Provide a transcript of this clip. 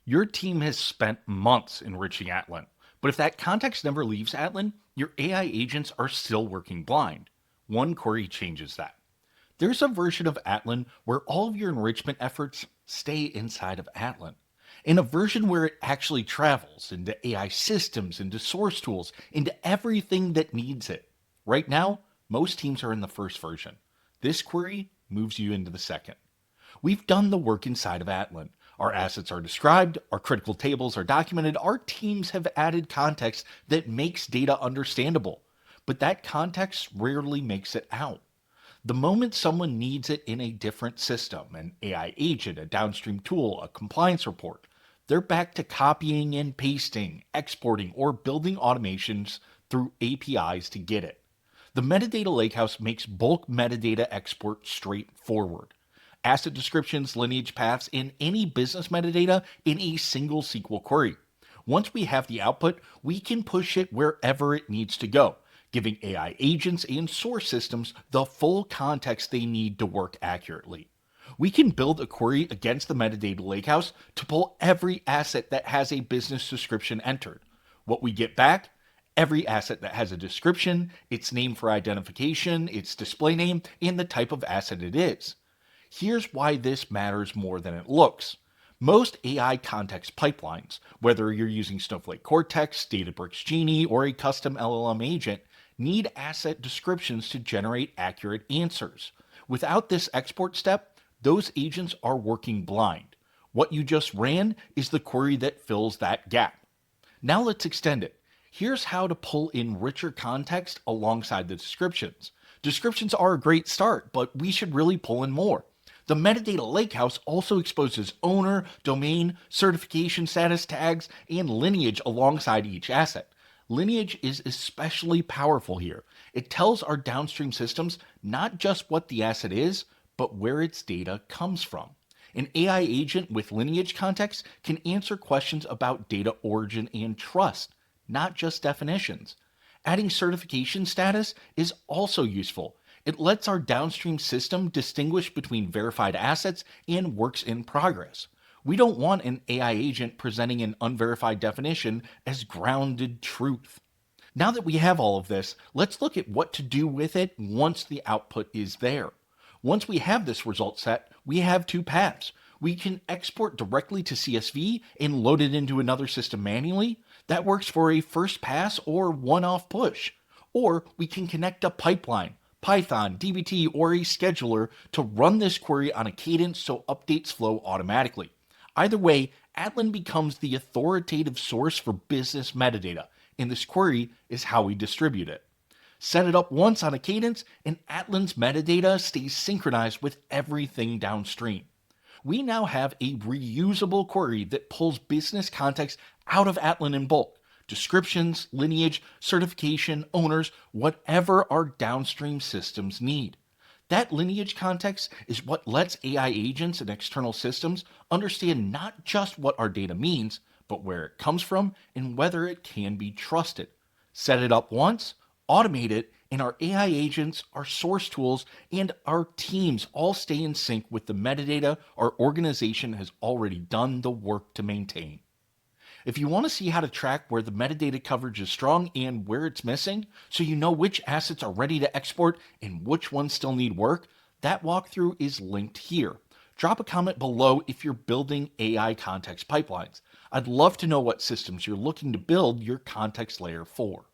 Your team has spent months enriching Atlan, but if that context never leaves Atlan, your AI agents are still working blind. One query changes that. There's a version of Atlan where all of your enrichment efforts stay inside of Atlan. In a version where it actually travels into AI systems, into source tools, into everything that needs it. Right now, most teams are in the first version. This query moves you into the second. We've done the work inside of Atlan. Our assets are described, our critical tables are documented, our teams have added context that makes data understandable. But that context rarely makes it out. The moment someone needs it in a different system, an AI agent, a downstream tool, a compliance report, they're back to copying and pasting, exporting, or building automations through APIs to get it. The Metadata Lakehouse makes bulk metadata export straightforward. Asset descriptions, lineage paths, and any business metadata in a single SQL query. Once we have the output, we can push it wherever it needs to go, giving AI agents and source systems the full context they need to work accurately. We can build a query against the metadata lakehouse to pull every asset that has a business description entered. What we get back? Every asset that has a description, its name for identification, its display name, and the type of asset it is. Here's why this matters more than it looks. Most AI context pipelines, whether you're using Snowflake Cortex, Databricks Genie, or a custom LLM agent, need asset descriptions to generate accurate answers. Without this export step, those agents are working blind. What you just ran is the query that fills that gap. Now let's extend it. Here's how to pull in richer context alongside the descriptions. Descriptions are a great start, but we should really pull in more. The metadata lakehouse also exposes owner, domain, certification status tags, and lineage alongside each asset. Lineage is especially powerful here. It tells our downstream systems not just what the asset is, but where its data comes from. An AI agent with lineage context can answer questions about data origin and trust, not just definitions. Adding certification status is also useful. It lets our downstream system distinguish between verified assets and works in progress. We don't want an AI agent presenting an unverified definition as grounded truth. Now that we have all of this, let's look at what to do with it once the output is there. Once we have this result set, we have two paths. We can export directly to CSV and load it into another system manually. That works for a first pass or one-off push. Or we can connect a pipeline, Python, dbt, or a scheduler to run this query on a cadence so updates flow automatically. Either way, Atlan becomes the authoritative source for business metadata, and this query is how we distribute it. Set it up once on a cadence, and Atlan's metadata stays synchronized with everything downstream. We now have a reusable query that pulls business context out of Atlan in bulk. Descriptions, lineage, certification, owners, whatever our downstream systems need. That lineage context is what lets AI agents and external systems understand not just what our data means, but where it comes from and whether it can be trusted. Set it up once, automate it, and our AI agents, our source tools, and our teams all stay in sync with the metadata our organization has already done the work to maintain. If you want to see how to track where the metadata coverage is strong and where it's missing, so you know which assets are ready to export and which ones still need work, that walkthrough is linked here. Drop a comment below if you're building AI context pipelines. I'd love to know what systems you're looking to build your context layer for.